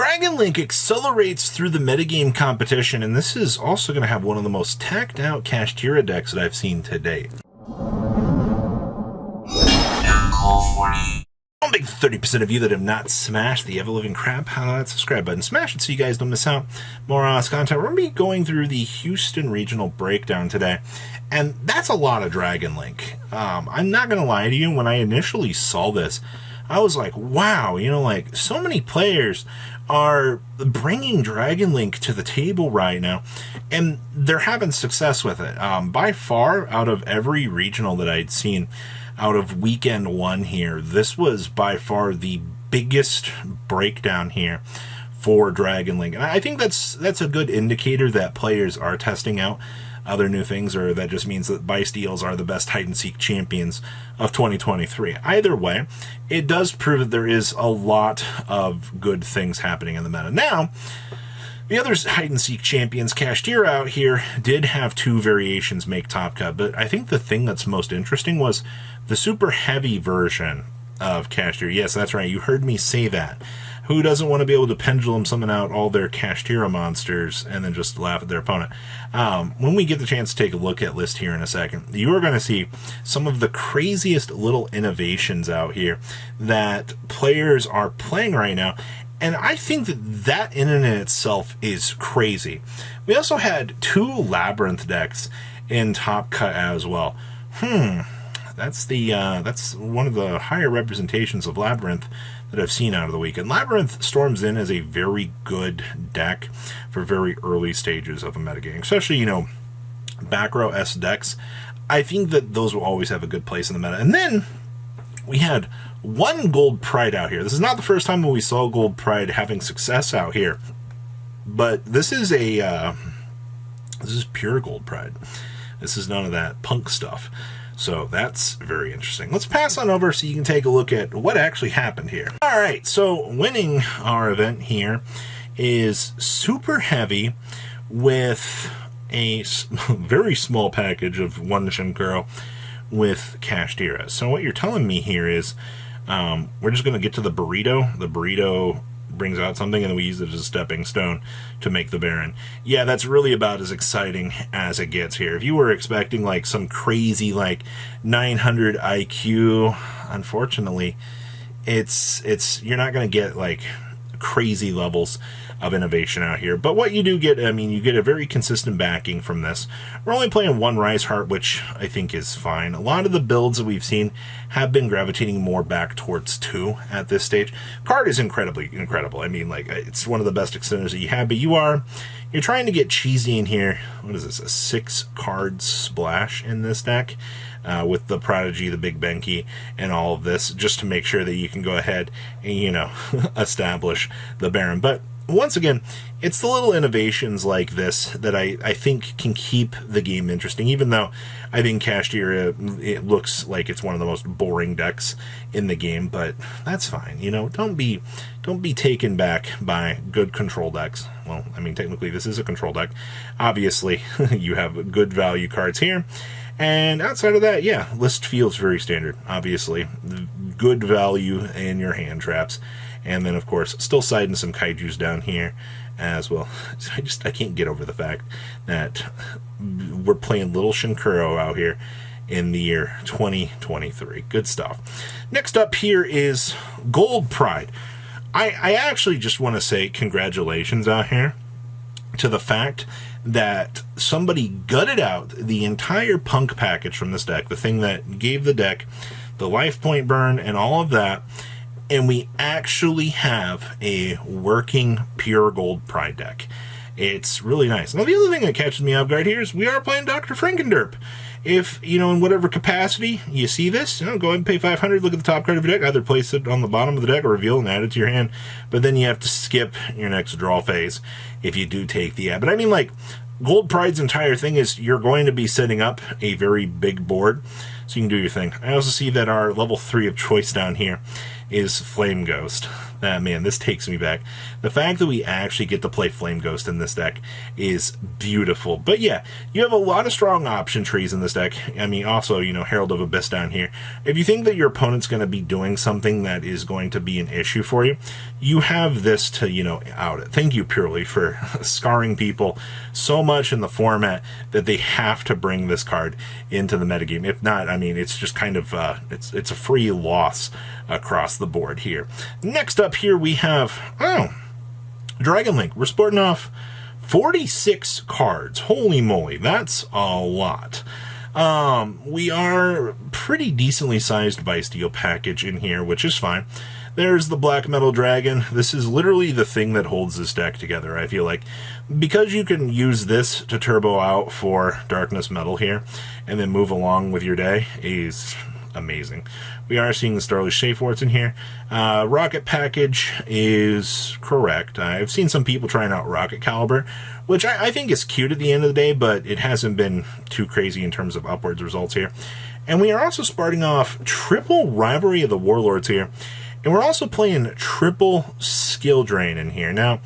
Dragon Link accelerates through the metagame competition, and this is also going to have one of the most tacked out Kashtira decks that I've seen to date. A big 30% of you that have not smashed the ever-living crap out of that subscribe button. Smash it so you guys don't miss out more content. We're going to be going through the Houston Regional Breakdown today, and that's a lot of Dragon Link. I'm not going to lie to you, when I initially saw this, I was like, wow, you know, like, so many players are bringing Dragon Link to the table right now, and they're having success with it. By far, out of every regional that I'd seen out of weekend one here, this was by far the biggest breakdown here for Dragon Link. And I think that's a good indicator that players are testing out other new things, or that just means that Bysteals are the best hide-and-seek champions of 2023. Either way, it does prove that there is a lot of good things happening in the meta. Now, the other hide-and-seek champions, Kashtira out here, did have two variations make top cut, but I think the thing that's most interesting was the super heavy version of Kashtira. Yes, that's right, you heard me say that. Who doesn't want to be able to pendulum summon out all their Kashtira monsters and then just laugh at their opponent? When we get the chance to take a look at list here in a second, you are going to see some of the craziest little innovations out here that players are playing right now. And I think that in and in itself is crazy. We also had two Labyrinth decks in Top Cut as well. That's one of the higher representations of Labyrinth that I've seen out of the weekend. Labyrinth storms in as a very good deck for very early stages of a metagame, especially, you know, back row S decks. I think that those will always have a good place in the meta. And then we had one Gold Pride out here. This is not the first time that we saw Gold Pride having success out here, but this is pure Gold Pride. This is none of that punk stuff. So that's very interesting. Let's pass on over so you can take a look at what actually happened here. All right, so winning our event here is Super Heavy with a very small package of one Shinkuro with Kashtira. So what you're telling me here is we're just going to get to the burrito. The burrito brings out something, and then we use it as a stepping stone to make the Baron. Yeah, that's really about as exciting as it gets here. If you were expecting like some crazy like 900 IQ, unfortunately, you're not going to get like crazy levels of innovation out here. But what you do get, I mean, you get a very consistent backing from this. We're only playing one Rise Heart, which I think is fine. A lot of the builds that we've seen have been gravitating more back towards 2 at this stage. Card is incredible. I mean, like, it's one of the best extenders that you have, but you're trying to get cheesy in here. What is this, a 6 card splash in this deck? With the Prodigy, the Big Benki, and all of this, just to make sure that you can go ahead and, you know, establish the Baron. But once again, it's the little innovations like this that I think can keep the game interesting, even though I think Kashtira, it looks like it's one of the most boring decks in the game, but that's fine. You know, don't be taken back by good control decks. Well, I mean, technically this is a control deck. Obviously, you have good value cards here. And outside of that, yeah, list feels very standard. Obviously, good value in your hand traps. And then, of course, still siding some kaijus down here as well. I can't get over the fact that we're playing little Shinkuro out here in the year 2023. Good stuff. Next up here is Gold Pride. I actually just want to say congratulations out here to the fact that somebody gutted out the entire punk package from this deck, the thing that gave the deck the life point burn and all of that, and we actually have a working pure Gold Pride deck. It's really nice. Now, the other thing that catches me off guard here is we are playing Dr. Frankenderp. If, you know, in whatever capacity you see this, you know, go ahead and pay 500, look at the top card of your deck, either place it on the bottom of the deck or reveal and add it to your hand, but then you have to skip your next draw phase if you do take the ad. But I mean, like, Gold Pride's entire thing is you're going to be setting up a very big board, so you can do your thing. I also see that our level 3 of choice down here is Flame Ghost. Man, this takes me back. The fact that we actually get to play Flame Ghost in this deck is beautiful. But yeah, you have a lot of strong option trees in this deck. I mean, also, you know, Herald of Abyss down here. If you think that your opponent's going to be doing something that is going to be an issue for you, you have this to, you know, out it. Thank you, Purely, for scarring people so much in the format that they have to bring this card into the metagame. If not, I mean, it's just kind of, it's a free loss across the board here. Next up here we have, Dragon Link. We're sporting off 46 cards. Holy moly, that's a lot. We are pretty decently sized Bysteel package in here, which is fine. There's the Black Metal Dragon. This is literally the thing that holds this deck together, I feel like. Because you can use this to turbo out for Darkness Metal here, and then move along with your day, is amazing. We are seeing the Starless Shapeforts in here. Rocket Package is correct. I've seen some people trying out Rocket Caliber, which I think is cute at the end of the day, but it hasn't been too crazy in terms of upwards results here. And we are also starting off triple Rivalry of the Warlords here. And we're also playing triple Skill Drain in here. Now,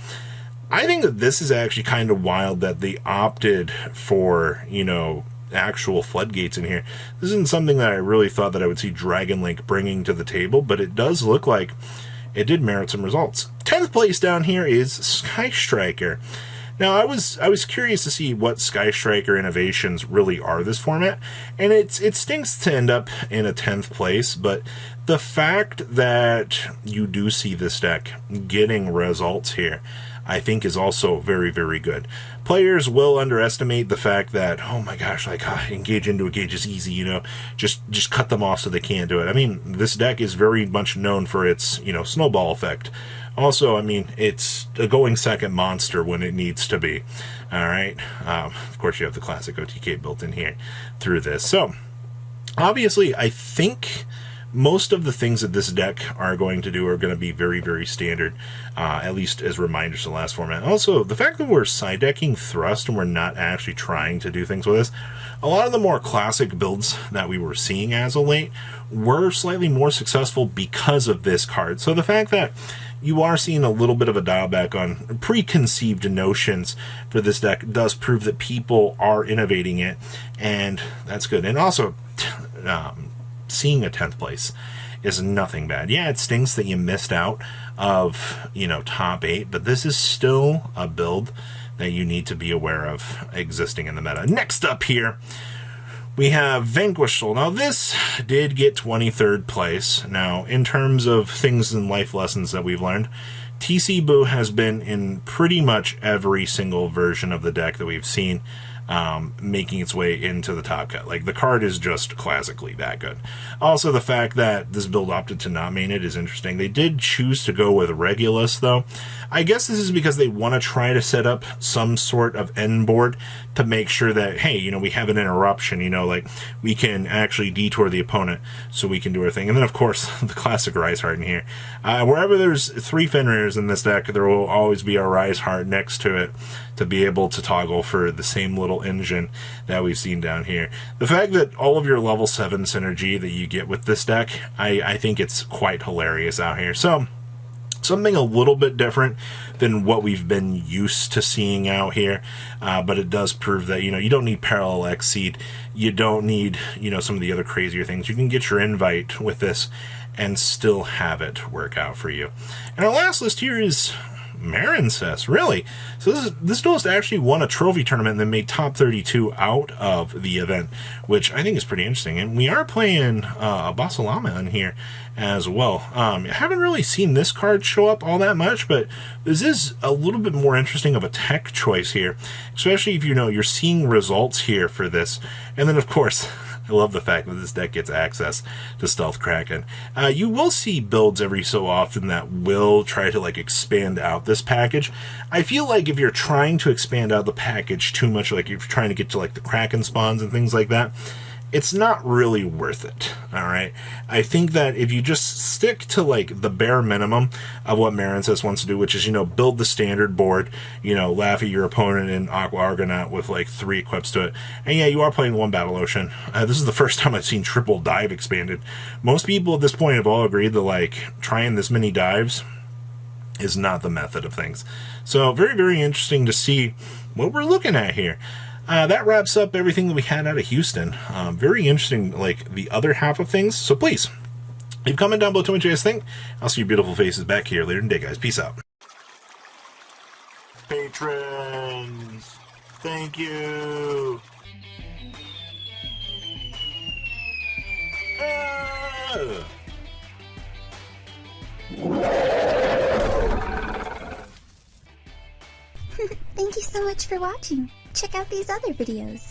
I think that this is actually kind of wild that they opted for, you know, actual floodgates in here. This isn't something that I really thought that I would see Dragon Link bringing to the table, but it does look like it did merit some results. 10th place down here is Sky Striker. Now, I was curious to see what Sky Striker innovations really are this format, and it stinks to end up in a 10th place, but the fact that you do see this deck getting results here, I think is also very, very good. Players will underestimate the fact that, oh my gosh, like, engage into a gauge is easy, you know, just cut them off so they can't do it. I mean, this deck is very much known for its, you know, snowball effect. Also, I mean, it's a going second monster when it needs to be. All right. Of course, you have the classic OTK built in here through this. So, obviously, I think most of the things that this deck are going to do are going to be very, very standard, at least as reminders to the last format. Also, the fact that we're side decking Thrust and we're not actually trying to do things with this, a lot of the more classic builds that we were seeing as of late were slightly more successful because of this card. So the fact that you are seeing a little bit of a dial back on preconceived notions for this deck does prove that people are innovating it, and that's good. And also, seeing a 10th place is nothing bad. Yeah, it stings that you missed out of, you know, top 8, but this is still a build that you need to be aware of existing in the meta. Next up here, we have Vanquished Soul. Now, this did get 23rd place. Now, in terms of things and life lessons that we've learned, TC Boo has been in pretty much every single version of the deck that we've seen, making its way into the top cut. Like, the card is just classically that good. Also, the fact that this build opted to not main it is interesting. They did choose to go with Regulus, though. I guess this is because they want to try to set up some sort of end board to make sure that, hey, you know, we have an interruption, you know, like, we can actually detour the opponent so we can do our thing. And then, of course, the classic Rise Heart in here. Wherever there's 3 Fenrir's in this deck, there will always be a Rise Heart next to it to be able to toggle for the same little engine that we've seen down here. The fact that all of your level 7 synergy that you get with this deck, I think it's quite hilarious out here. So, something a little bit different than what we've been used to seeing out here, but it does prove that, you know, you don't need Parallel Exceed, you don't need, you know, some of the other crazier things. You can get your invite with this and still have it work out for you. And our last list here is Marincess, really. So this duelist actually won a trophy tournament and then made top 32 out of the event, which I think is pretty interesting. And we are playing a Basalama in here as well. I haven't really seen this card show up all that much, but this is a little bit more interesting of a tech choice here, especially if, you know, you're seeing results here for this. And then, of course, I love the fact that this deck gets access to Stealth Kraken. You will see builds every so often that will try to, like, expand out this package. I feel like if you're trying to expand out the package too much, like if you're trying to get to, like, the Kraken spawns and things like that, it's not really worth it, alright? I think that if you just stick to, like, the bare minimum of what Marincess wants to do, which is, you know, build the standard board, you know, laugh at your opponent in Aqua Argonaut with, like, 3 equips to it. And yeah, you are playing 1 Battle Ocean. This is the first time I've seen triple dive expanded. Most people at this point have all agreed that, like, trying this many dives is not the method of things. So very, very interesting to see what we're looking at here. That wraps up everything that we had out of Houston. Very interesting, like the other half of things. So please, leave a comment down below to what you guys think. I'll see your beautiful faces back here later in the day, guys. Peace out. Patrons, thank you. Thank you so much for watching. Check out these other videos.